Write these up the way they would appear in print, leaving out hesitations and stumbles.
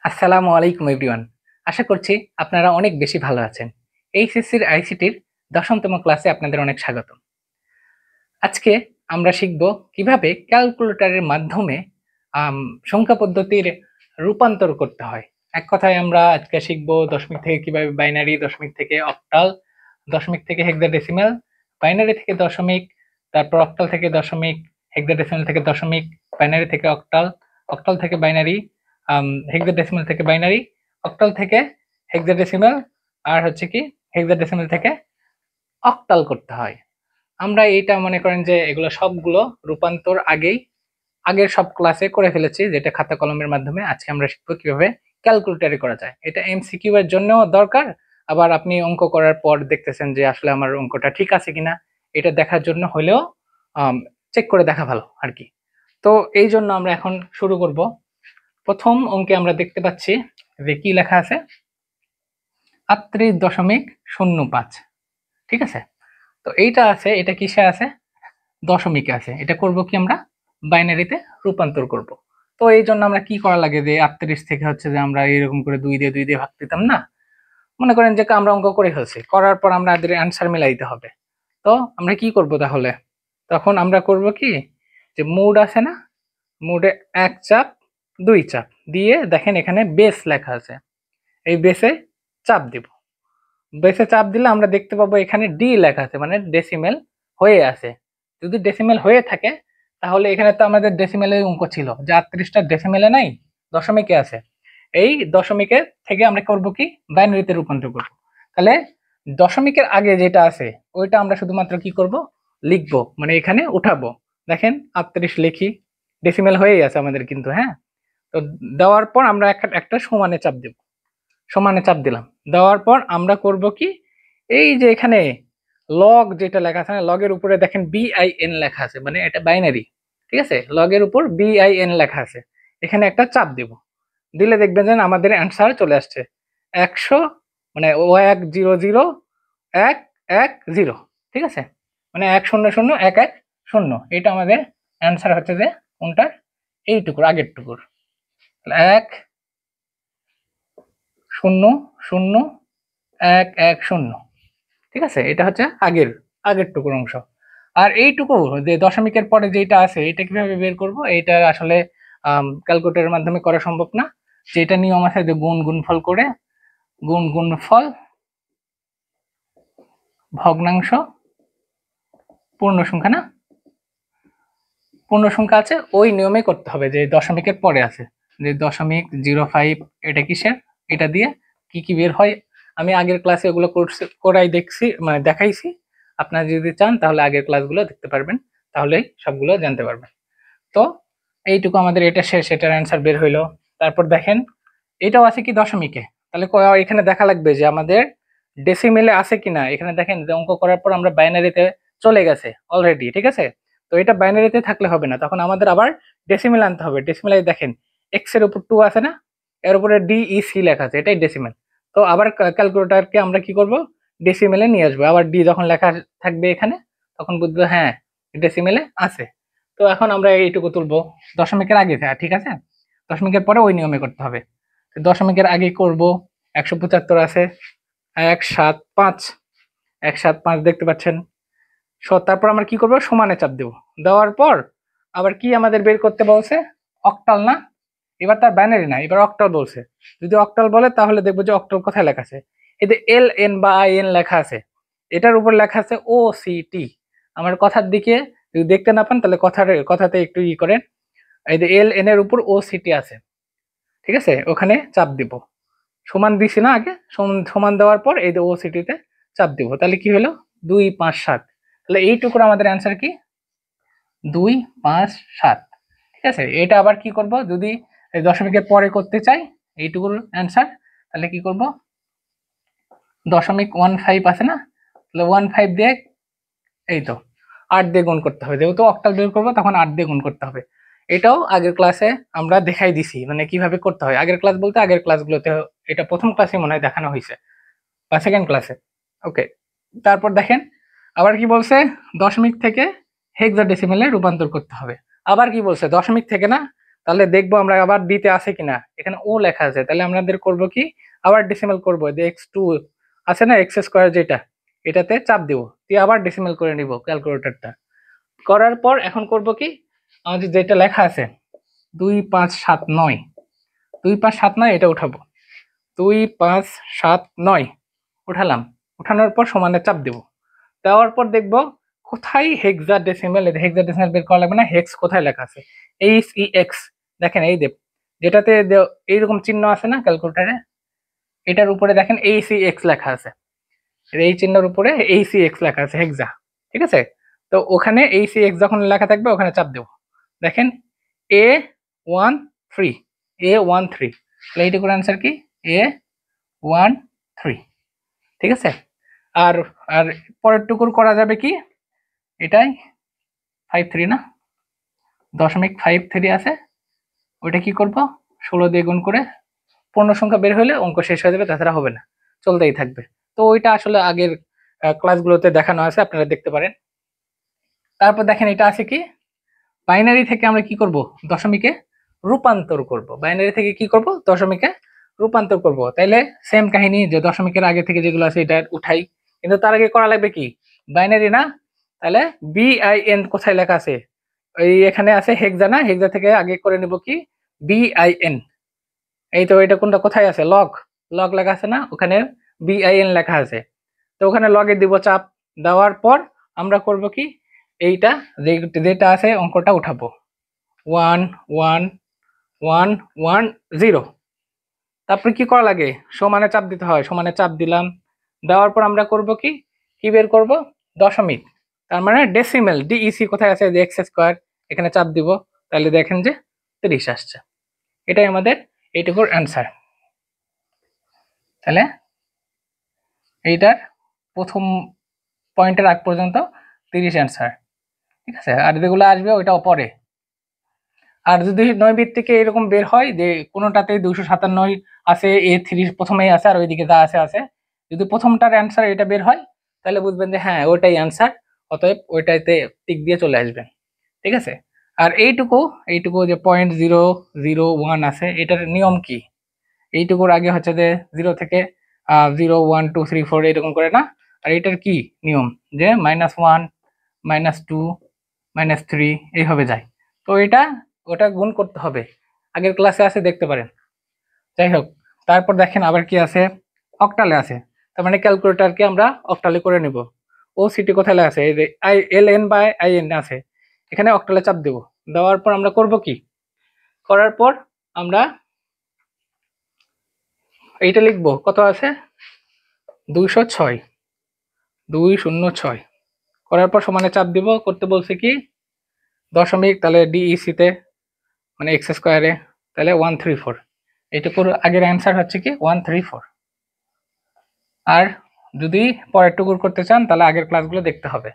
আসসালামু আলাইকুম এভরিওয়ান। আশা করছি আপনারা অনেক বেশি ভালো আছেন। এইচএসসির আইসিটির ১০তম ক্লাসে আপনাদের অনেক স্বাগতম। আজকে আমরা শিখব কিভাবে ক্যালকুলেটরের মাধ্যমে আম, সংখ্যা পদ্ধতির রূপান্তর করতে হয়। এক কথায় আমরা আজকে শিখব দশমিক থেকে কিভাবে বাইনারি, দশমিক থেকে অক্টাল, দশমিক থেকে হেক্সাডেসিমাল, বাইনারি থেকে দশমিক, তারপর অক্টাল থেকে দশমিক, হেক্সাডেসিমাল থেকে দশমিক, বাইনারি থেকে অক্টাল, অক্টাল থেকে বাইনারি, হেক্সাডেসিমাল থেকে বাইনারি, অক্টাল থেকে হেক্সাডেসিমাল, আর হচ্ছে কি হেক্সাডেসিমাল থেকে অক্টাল করতে হয়। আমরা এইটা মনে করেন যে এগুলো সবগুলো রূপান্তর আগের সব ক্লাসে করে ফেলেছি, যেটা খাতা কলমের মাধ্যমে। আজকে আমরা শিখবো কিভাবে ক্যালকুলেটরে করা যায়। এটা এমসিকিউ এর জন্য দরকার, আবার আপনি অঙ্ক করার পর দেখতেছেন যে আসলে আমার অঙ্কটা ঠিক আছে কিনা, এটা দেখার জন্য হলেও চেক করে দেখা ভালো আর কি। তো এই জন্য আমরা এখন শুরু করব। প্রথম অঙ্কে আমরা দেখতে পাচ্ছি যে কি লেখা আছে, 38.05। ঠিক আছে, তো এইটা আছে, এটা কিসে আছে? দশমিকে আছে। এটা করব কি আমরা বাইনারিতে রূপান্তর করব। তো এই জন্য আমরা কি করা লাগে, যে 38 থেকে হচ্ছে যে আমরা এরকম করে 2 দিয়ে ভাগ দিতাম না। মনে করেন যে আমরা অঙ্ক করে ফেলছি, করার পর আমরা আমাদের অ্যান্সার মিলাইতে হবে। তো আমরা কি করব তাহলে? তখন আমরা করব কি, যে মোড আছে না, মোডে এক চাপ, দুই চাপ দিয়ে দেখেন এখানে বেস লেখা আছে, এই বেসে চাপ দিব। বেসে চাপ দিলে আমরা দেখতে পাবো এখানে ডি লেখা আছে, মানে ডেসিমেল হয়ে আছে। যদি ডেসিমেল হয়ে থাকে তাহলে এখানে তো আমাদের ডেসিমেলের অঙ্ক ছিল, যে 38টা ডেসিমেলে নাই, দশমিকে আছে। এই দশমিকের থেকে আমরা করব কি, বাইনারিতে রূপান্তর করব। তাহলে দশমিকের আগে যেটা আছে ওইটা আমরা শুধুমাত্র কি করব, লিখবো, মানে এখানে উঠাবো। দেখেন 38 লিখি, ডেসিমেল হয়েই আছে আমাদের কিন্তু, হ্যাঁ। তো দেওয়ার পর আমরা একটা সমানে চাপ দেব, সমানে চাপ দিলাম। দেওয়ার পর আমরা করব কি, এই যে এখানে লগ যেটা লেখা আছে না, লগের উপরে দেখেন বিআইএন লেখা আছে, মানে এটা বাইনারি। ঠিক আছে, লগের উপর বিআইএন লেখা আছে, এখানে একটা চাপ দিব। দিলে দেখবেন যে আমাদের অ্যান্সার চলে আসছে 100, মানে 100 1 1 0। ঠিক আছে, মানে 100 1 1 0, এটা আমাদের অ্যান্সার হচ্ছে যে কোনটার, এইটুকুর, আগের টুকুর। 1 0 0 1 1 0। ঠিক আছে, এটা হচ্ছে আগের টুকুর অংশ। আর এইটুকু যে দশমিকের পরে যেটা আছে এটা কিভাবে বের করব, এটা আসলে ক্যালকুলেটরের মাধ্যমে করা সম্ভব না। যেটা নিয়ম আছে যে গুণফল করে, গুণফল ভগ্নাংশ পূর্ণ সংখ্যা, না পূর্ণ সংখ্যা আছে, ওই নিয়মে করতে হবে। যে দশমিকের পরে আছে, যে 0.05, এটা কিসের, এটা দিয়ে কি কি বের হয়। আমি আগের ক্লাসে ওগুলো করাই দেখছি, মানে দেখাইছি। আপনারা যদি চান তাহলে আগের ক্লাসগুলো দেখতে পারবেন, তাহলে সবগুলো জানতে পারবেন। তো এইটুকু আমাদের এটা শেষ, এটার অ্যান্সার বের হইলো। তারপর দেখেন এটাও আছে কি দশমিকে, তাহলে এখানে দেখা লাগবে যে আমাদের ডেসিমেলে আছে কিনা। এখানে দেখেন যে অঙ্ক করার পর আমরা বাইনারিতে চলে গেছে অলরেডি। ঠিক আছে, তো এটা বাইনারিতে থাকলে হবে না, তখন আমাদের আবার ডেসিমেল আনতে হবে। ডেসিমেলে দেখেন এক্স এর উপর 2 আছে না, এর উপরে ডিইসি লেখা আছে, এটাই ডেসিমেল। তো আবার ক্যালকুলেটরকে আমরা কি করব, ডেসিমেলে নিয়ে আসবো। আবার ডি যখন লেখা থাকবে এখানে, তখন বুঝবো হ্যাঁ ডেসিমেলে আছে। তো এখন আমরা এইটুকু তুলবো দশমিকের আগে, ঠিক আছে, দশমিকের পরে ওই নিয়মে করতে হবে। দশমিকের আগে করব, 175 আছে, 175, 175 দেখতে পাচ্ছেন। তারপর আমরা কি করব, সমানে চাপ দেব। দেওয়ার পর আবার কি আমাদের বের করতে বলছে, অক্টাল না, এবার তার বাইনারি না, এবার অক্টাল বলছে। যদি অক্টাল বলে তাহলে দেখবো যে অক্টাল কোথায় লেখা আছে, এই যে এল এন বা আই এন লেখা আছে, এটার উপর লেখা আছে ও সি টি। আমার কথার দিকে যদি দেখতে না পান তাহলে কথাতে একটু করেন, এই যে এল এন এর উপর ও সি টি আছে। ঠিক আছে, ওখানে চাপ দিব। সমান দিছি না আগে, সমান সমান দেওয়ার পর এই যে ও সিটিতে চাপ দিব, তাহলে কি হলো 2 5 7। তাহলে এইটুকুর আমাদের অ্যান্সার কি, 2 5 7। ঠিক আছে, এটা আবার কি করব, যদি দশমিকের পরে করতে চাই এইটুকুর অ্যান্সার, তাহলে কি করব, 0.15 আছে না, তাহলে 15 দিয়ে এই তো 8 দিয়ে গুণ করতে হবে, যেহেতু অক্টাল বের করবো তখন 8 দিয়ে গুণ করতে হবে। এটাও আগের ক্লাসে আমরা দেখাই দিছি, মানে কিভাবে করতে হয়। আগের ক্লাস বলতে আগের ক্লাসগুলোতে, এটা প্রথম ক্লাসে মনে হয় দেখানো হয়েছে বা সেকেন্ড ক্লাসে। ওকে, তারপর দেখেন আবার কি বলছে, দশমিক থেকে হেক্সাডেসিমেলে রূপান্তর করতে হবে। আবার কি বলছে, দশমিক থেকে না, তাহলে দেখবো আমরা আবার দিতে আছে কিনা, এখানে ও লেখা আছে, তাহলে আমাদের করব কি আবার ডেসিমেল করব, যে x2 আছে না এক্স স্কোয়ার যেটা, এটাতে চাপ দিব, দিয়ে আবার ডেসিমেল করে নিব ক্যালকুলেটরটা। করার পর এখন করব কি আমাদের যেটা লেখা আছে 2579, 2579 এটা উঠাবো, 2579 উঠালাম, উঠানোর পর সমানে চাপ দেব, দেওয়ার পর দেখবো কোথায় হেক্সাডেসিমেল, হেক্সাডেসিমেল বের করা লাগবে না, হেক্স কোথায় লেখা আছে, HEX, দেখেন এই যেটাতে এইরকম চিহ্ন আছে না ক্যালকুলেটারে, এটার উপরে দেখেন HEX লেখা আছে, এই চিহ্নের উপরে HEX লেখা আছে হেক্সা, ঠিক আছে। তো ওখানে HEX যখন লেখা থাকবে ওখানে চাপ দেব, দেখেন A13, A13, তাহলে এইটুকুর অ্যান্সার কি A13, ঠিক আছে। আর আর পরের টুকুর করা যাবে কি, এটাই 53 না, 0.53 আছে, ওইটা কি করব 16 দিয়ে গুণ করে পূর্ণ সংখ্যা বের হলে অঙ্ক শেষ হয়ে যাবে, তাছাড়া হবে না, চলতেই থাকবে। তো ওইটা আসলে আগের ক্লাসগুলোতে দেখানো আছে, আপনারা দেখতে পারেন। তারপর দেখেন এটা আছে কি, বাইনারি থেকে আমরা কি করব দশমিকে রূপান্তর করব, বাইনারি থেকে কি করব দশমিকে রূপান্তর করব। তাইলে সেম কাহিনী, যে দশমিকের আগে থেকে যেগুলো আছে এটা উঠাই, কিন্তু তার আগে করা লাগবে কি বাইনারি না, তাহলে BIN কোথায় লেখা আছে, এই এখানে আছে হেক্সা না, হেক্সা থেকে আগে করে নিব কি BIN, এই তো এটা কোনটা কোথায় আছে, লগ, লগ লেখা আছে না, ওখানে BIN লেখা আছে, তো ওখানে লগে দিব চাপ, দেওয়ার পর আমরা করব কি এইটা যেটা আছে অঙ্কটা উঠাবো 11110, তারপরে কি করা লাগে সমানে চাপ দিতে হয়, সমানে চাপ দিলাম, দেওয়ার পর আমরা করব কি কি বের করব দশমিক, তার মানে ডেসিমেল DEC কোথায় আছে, যে এক্স স্কোয়ার, এখানে চাপ দিব, তাহলে দেখেন যে 30 আসছে, এটাই আমাদের এইটুকুর অ্যান্সার। তাহলে এইটার প্রথম পয়েন্টের আগ পর্যন্ত 30 অ্যান্সার, ঠিক আছে। আর যেগুলো আসবে ওইটাও পরে। আর যদি নৈবিত্তিকে এরকম বের হয় যে কোনোটাতে 297 আছে, A3 প্রথমেই আছে আর ওইদিকে যা আছে আছে, যদি প্রথমটার অ্যান্সার এটা বের হয় তাহলে বুঝবেন যে হ্যাঁ ওইটাই অ্যান্সার, অতএব ওইটাতে টিক দিয়ে চলে আসবেন, ঠিক আছে। আর এইটুকু এইটুকু যে 0.001 আছে, এটার নিয়ম কি, এইটুকুর আগে হচ্ছে যে 0 থেকে 0 1 2 3 4 এরকম করে না, আর এটার কি নিয়ম যে -1 -2 -3 এইভাবে যায়, তো এটা ওটা গুণ করতে হবে, আগের ক্লাসে আছে দেখতে পারেন। যাই হোক, তারপর দেখেন আবার কি আছে, অক্টালে আছে, তার মানে ক্যালকুলেটরকে আমরা অক্টালে করে নিব। ও সিটি কোথায় আছে, এই যে LN/IN আছে, এখানে অক্টালে চাপ দেব, দেওয়ার পর আমরা করব কি, করার পর আমরা এইটা লিখবো কত আছে 206, 206, করার পর সমানে চাপ দিব, করতে বলছে কি দশমিক, তাহলে DEC তে মানে এক্স স্কোয়ারে, তাহলে 134, এইটুকুর আগের অ্যান্সার হচ্ছে কি 134। আর যদি পরের টুকুর করতে চান তাহলে আগের ক্লাসগুলো দেখতে হবে।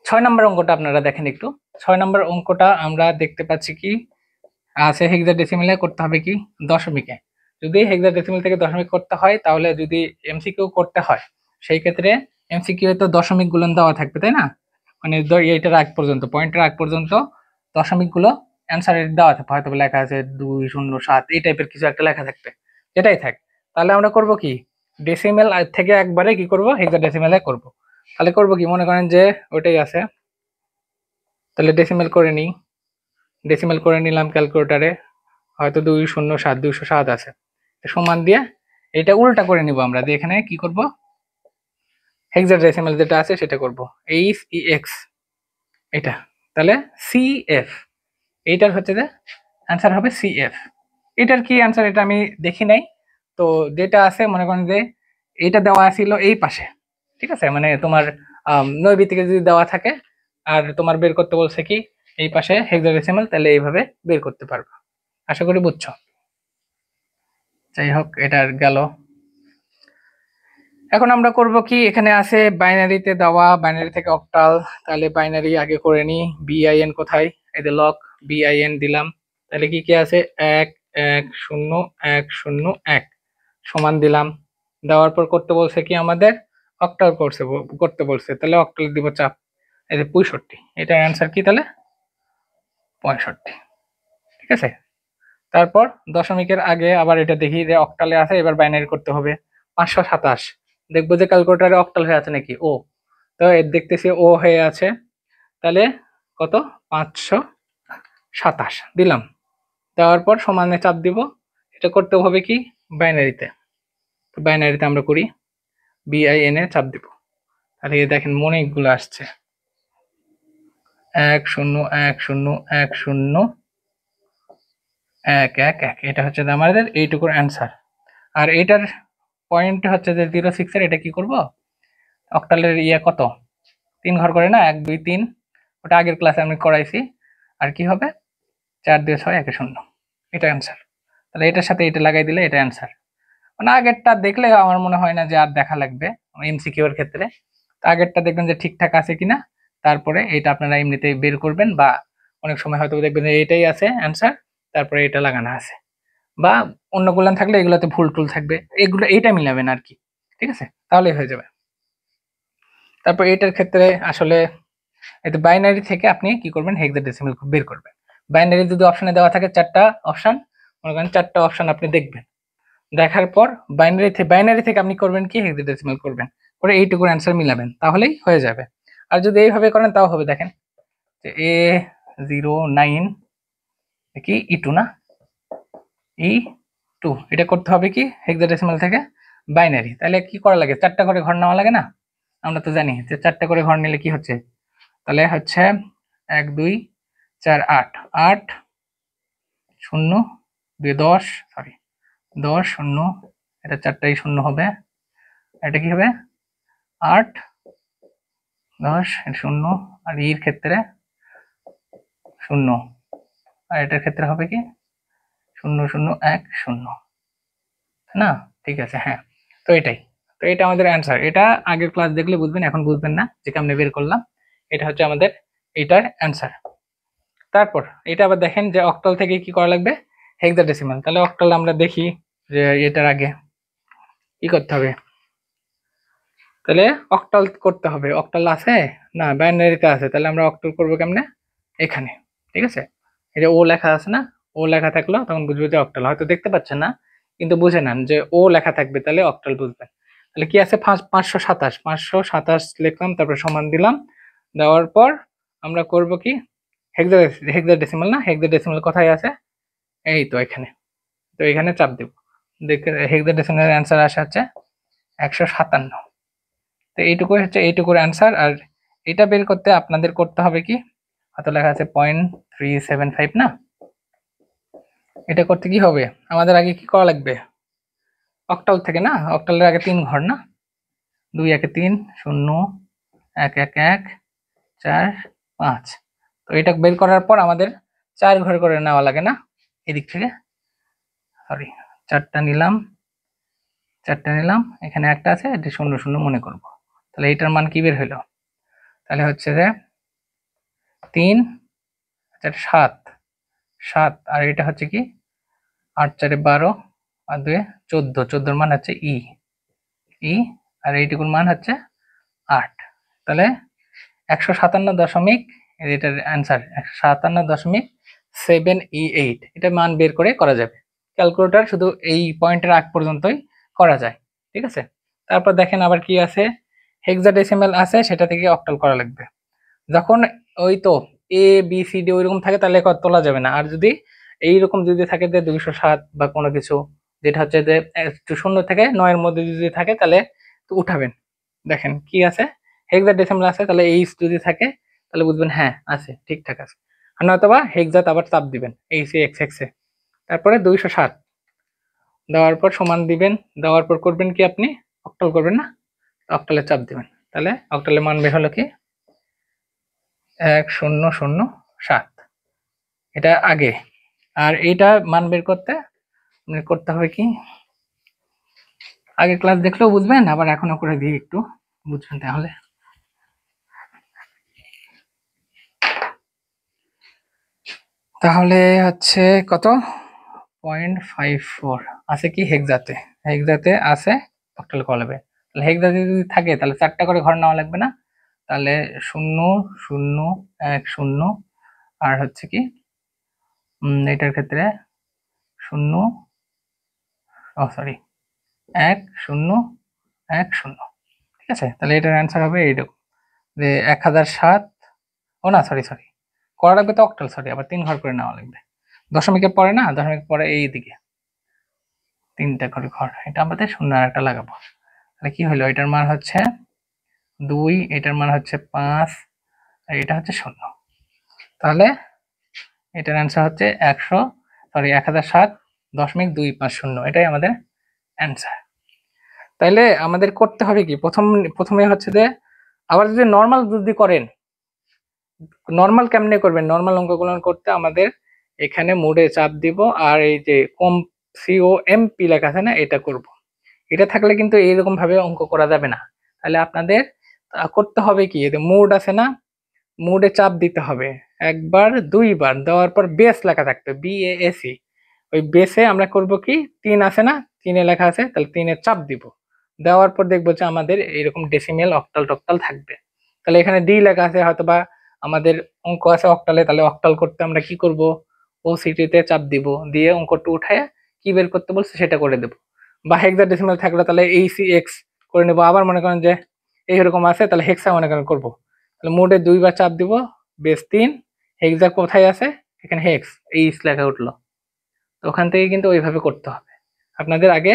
6 নম্বর অঙ্কটা আপনারা দেখেন একটু, 6 নম্বর অঙ্কটা আমরা দেখতে পাচ্ছি কি আছে হেক্সাডেসিমেলে করতে হবে কি দশমিকে, যদি হেক্সাডেসিমেল থেকে দশমিক করতে হয় তাহলে যদি MCQ করতে হয় সেই ক্ষেত্রে MCQ তো দশমিক গুলো দেওয়া থাকবে তাই না, মানে এইটার আগ পর্যন্ত পয়েন্টের আগ পর্যন্ত দশমিক গুলো অ্যান্সারে দেওয়া থাকবে, হয়তো লেখা আছে 207 এই টাইপের কিছু একটা লেখা থাকবে, যেটাই থাক, তাহলে আমরা করব কি ডেসিমেল থেকে একবারে কি করব হেক্সাডেসিমেলে করব। তাহলে করব কি মনে করেন যে ওইটাই আছে, তাহলে ডেসিমেল করে নিই, ডেসিমেল করে নিলাম ক্যালকুলেটারে, হয়তো 207 আছে, সমান দিয়ে এটা উল্টা করে নিব আমরা, দিয়ে এখানে কি করব হেক্সাডেসিমেল যেটা আছে সেটা করব HEX এটা, তাহলে CF, এইটার হচ্ছে যে অ্যান্সার হবে CF। এটার কি অ্যান্সার এটা আমি দেখি নাই, তো যেটা আছে মনে করেন যে এইটা দেওয়া ছিল এই পাশে, ঠিক আছে, মানে তোমার নৈবিত্তিকে যদি দেওয়া থাকে আর তোমার বের করতে বলছে কি এই পাশে হেক্সাডেসিমেল, তাহলে এইভাবে বের করতে পারবে, আশা করি বুঝছো। যাই হোক এটার গেল। এখন আমরা করব কি, এখানে আছে বাইনারিতে দেওয়া, বাইনারি থেকে অক্টাল, তাহলে বাইনারি আগে করে নি, BIN কোথায়, এই যে লগ BIN দিলাম, তাহলে কি কি আছে 1 1 0 1 0 1 সমান দিলাম, দেওয়ার পর করতে বলছে কি আমাদের অক্টাল করতে বলছে, তাহলে অক্টাল দিব চাপ, এই যে 65, এটার অ্যান্সার কি তাহলে 65, ঠিক আছে। তারপর দশমিকের আগে আবার এটা দেখি যে অক্টালে আছে, এবার বাইনারি করতে হবে। 527 দেখবো যে ক্যালকুলেটারে অক্টাল হয়ে আছে নাকি, ও তো দেখতেছি ও হয়ে আছে, তাহলে কত 527 দিলাম। দেওয়ার পর সমানে চাপ দিব। এটা করতে হবে কি বাইনারিতে, তো বাইনারিতে আমরা করি BIN এ চাপ দিব, তাহলে দেখেন অনেকগুলো আসছে 10101011, এটা হচ্ছে আমাদের এইটুকুর অ্যান্সার। আর এটার পয়েন্ট হচ্ছে যে 06 এর এটা কি করব, অক্টালের কত 3 ঘর করে না, 1 2 3, ওটা আগের ক্লাসে আমি করাইছি। আর কি হবে 4 2 6 1 0, এটা অ্যান্সার। তাহলে এটার সাথে এটা লাগাই দিলে এটা অ্যান্সার। মানে আগেরটা দেখলে আমার মনে হয় না যে আর দেখা লাগবে MCQ এর ক্ষেত্রে। তো আগেরটা দেখবেন যে ঠিকঠাক আছে কিনা, তারপরে এটা আপনারা এমনিতেই বের করবেন, বা অনেক সময় হয়তো দেখবেন যে এটাই আছে অ্যান্সার, তারপরে এটা লাগানো আছে, বা অন্যগুলো থাকলে এগুলোতে ভুল টুল থাকবে, এগুলো এইটা মিলাবেন আর কি, ঠিক আছে, তাহলেই হয়ে যাবে। তারপর এটার ক্ষেত্রে আসলে এটা বাইনারি থেকে আপনি কি করবেন, হেক্সাডেসিমাল বের করবেন। বাইনারি যদি অপশনে দেওয়া থাকে 4টা অপশন, মনে করেন 4টা অপশন আপনি দেখবেন, দেখার পর বাইনারি থেকে আপনি করবেন কি হেক্সাডেসিমাল করবেন, করে এইটুকুর অ্যান্সার মিলাবেন, তাহলেই হয়ে যাবে। আর যদি এইভাবে করেন তাও হবে, দেখেন যে A09 কি E2 না, E2 এটা করতে হবে কি হেক্সাডেসিমাল থেকে বাইনারি। তাহলে কি করা লাগে, 4টা করে ঘর নেওয়া লাগে না, আমরা তো জানি যে 4টা করে ঘর নিলে কি হচ্ছে, তাহলে হচ্ছে 1 2 4 8 8 0 2 10, সরি 10 0, এটা 4টাই 0 হবে, এটা কি হবে 8 10 0, আর এর ক্ষেত্রে 0, আর এটার ক্ষেত্রে হবে কি 0 0 1 0, না ঠিক আছে, হ্যাঁ। তো এটাই, তো এটা আমাদের অ্যান্সার। এটা আগের ক্লাস দেখলে বুঝবেন, এখন বুঝবেন না যে কেমনে বের করলাম। এটা হচ্ছে আমাদের এটার অ্যান্সার। তারপর এটা আবার দেখেন যে অক্টাল থেকে কি করা লাগবে, হেক্সাডেসিমাল। তাহলে অক্টাল আমরা দেখি যে এটার আগে কি করতে হবে, তাহলে অক্টাল করতে হবে। অক্টাল আছে না, বাইনারিতে আছে, তাহলে আমরা অক্টাল করবো কেমনে, এখানে, ঠিক আছে। এই যে ও লেখা আছে না, ও লেখা থাকলো তখন বুঝবে যে অক্টাল, হয়তো দেখতে পাচ্ছেন না কিন্তু বুঝে নেন যে ও লেখা থাকবে, তাহলে অক্টাল বুঝবেন। তাহলে কি আছে 527 লিখলাম, তারপর সমান দিলাম, দেওয়ার পর আমরা করব কি হেক্সাডেসিমাল না, হেক্সাডেসিমাল কোথায় আছে, এই তো এখানে, তো এখানে চাপ দেব, দেখে হেক্সাডেসিমালের অ্যান্সার আসে হচ্ছে 157। তো এইটুকুই হচ্ছে এইটুকুর অ্যান্সার। আর এটা বের করতে আপনাদের করতে হবে কি, হয়তো লেখা আছে 0.375 না, এটা করতে কি হবে, আমাদের আগে কি করা লাগবে, অক্টাল থেকে না, অক্টালের আগে 3 ঘর না, 2 1 3 0 1 1 1 4 5, তো এটা বের করার পর আমাদের 4 ঘর করে নেওয়া লাগে না, এদিক থেকে, সরি 4টা নিলাম, এখানে একটা আছে, এটা 0 0 মনে করব। তাহলে এটার মান কি বের হইলো, তাহলে হচ্ছে যে 3 7 7, আর এটা হচ্ছে কি 8 4 12 আর 2 14, 14 মান হচ্ছে ই, আর এইটুকুর মান হচ্ছে 8। তাহলে 157 এটার অ্যান্সার 157.7E8, এটা মান বের করে করা যাবে। ক্যালকুলেটর শুধু এই পয়েন্টের আগ পর্যন্তই করা যায়, ঠিক আছে। তারপর দেখেন আবার কি আছে, হেক্সাডেসিমাল আছে, সেটা থেকে অক্টাল করা লাগবে। যখন ওই তো ABCD ওইরকম থাকে তাহলে তোলা যাবে না, আর যদি এইরকম যদি থাকে যে 207 বা কোনো কিছু, যেটা হচ্ছে যে একটু 0 থেকে 9 মধ্যে যদি থাকে তাহলে তো উঠাবেন। দেখেন কি আছে, হেক্সাডেসিমাল আছে, তাহলে এইচ যদি থাকে তাহলে বুঝবেন হ্যাঁ আছে, ঠিকঠাক আছে। আর নয়তোবা হেক্সাত আবার চাপ দিবেন HX এ, তারপরে 207 দেওয়ার পর সমান দিবেন, দেওয়ার পর করবেন কি আপনি অক্টাল করবেন না, অক্টালে চাপ দিবেন, তাহলে অক্টালে মান বের হলো কি 1007, এটা আগে। আর এটা মান বের করতে করতে হবে কি, আগে ক্লাস দেখলেও বুঝবেন, আবার এখনো করে দিই একটু বুঝবেন তাহলে। তাহলে হচ্ছে কত 0.54 আছে কি হেক্সাতে, আছে অক্টাল করা লাগবে। তাহলে হেক্সাতে যদি থাকে তাহলে 4টা করে ঘর নেওয়া লাগবে না, তাহলে 0 0 1 0, আর হচ্ছে কি এটার ক্ষেত্রে 0 সরি 1 0 1 0, ঠিক আছে। তাহলে এটার অ্যান্সার হবে এইরকম যে 1007, ও না সরি সরি করা লাগবে তো অক্টাল, সরি আবার 3 ঘর করে নেওয়া লাগবে। দশমিকের পরে না, দশমিক পরে এই দিকে 3টা করে ঘর, এটা আমাদের 0 আর একটা লাগাবো। তাহলে কি হলো, এটার মান হচ্ছে 2, এটার মান হচ্ছে 5, আর এটা হচ্ছে 0। তাহলে এটার অ্যান্সার হচ্ছে 1007.250, এটাই আমাদের অ্যান্সার। তাইলে আমাদের করতে হবে কি, প্রথমে হচ্ছে যে আবার যদি নর্মাল যদি করেন, নর্মাল কেমনে করবেন, নর্মাল অঙ্কগুলো করতে আমাদের এখানে মোডে চাপ দিব আর এই যে COMP লেখা আছে না, এটা করব। এটা থাকলে কিন্তু এইরকম ভাবে অঙ্ক করা যাবে না। তাহলে আপনাদের করতে হবে কি, মোড আছে না, মোডে চাপ দিতে হবে একবার দুইবার, দেওয়ার পর বেস লেখা থাকবে BASE, ওই বেসে আমরা করব কি 3 আছে না, 3-এ লেখা আছে, তাহলে 3-এ চাপ দিব, দেওয়ার পর দেখবো যে আমাদের এরকম ডেসিমেল অক্টাল টক্টাল থাকবে। তাহলে এখানে ডি লেখা আছে, হয়তোবা আমাদের অঙ্ক আছে অক্টালে, তাহলে অক্টাল করতে আমরা কি করব, OCT-তে চাপ দিব, দিয়ে অঙ্কটা উঠায় কি বের করতে বলছে সেটা করে দেব। বা হেক্সাডেসিমাল থাকলে তাহলে HCX করে নেব। আবার মনে করেন যে এইরকম আছে, তাহলে হেক্সা মনে করেন করবো, তাহলে মোডে দুইবার চাপ দিব, বেস 3, হেক্সা কোথায় আছে, এখানে হেক্স এইচ লেখা উঠলো। তো ওখান থেকে কিন্তু ওইভাবে করতে হবে আপনাদের, আগে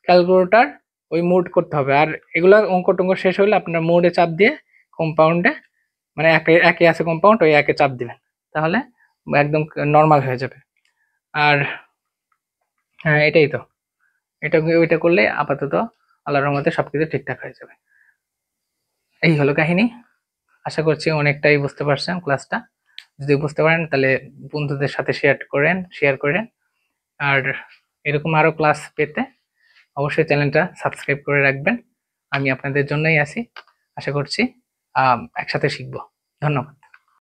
ক্যালকুলেটর ওই মোড করতে হবে। আর এগুলো অঙ্ক টঙ্ক শেষ হলে আপনার মোডে চাপ দিয়ে কম্পাউন্ডে, মানে একে আছে কম্পাউন্ড, ওই একে চাপ দিবেন, তাহলে একদম নর্মাল হয়ে যাবে। আর হ্যাঁ এটাই তো, ওইটা করলে আপাতত আল্লাহর রহমতে সবকিছু ঠিকঠাক হয়ে যাবে। এই হলো কাহিনী। আশা করছি অনেকটাই বুঝতে পারছেন ক্লাসটা। যদি বুঝতে পারেন তাহলে বন্ধুদের সাথে শেয়ার করেন। আর এরকম আরো ক্লাস পেতে অবশ্যই চ্যানেলটা সাবস্ক্রাইব করে রাখবেন। আমি আপনাদের জন্যই আছি, আশা করছি একসাথে শিখবো। ধন্যবাদ।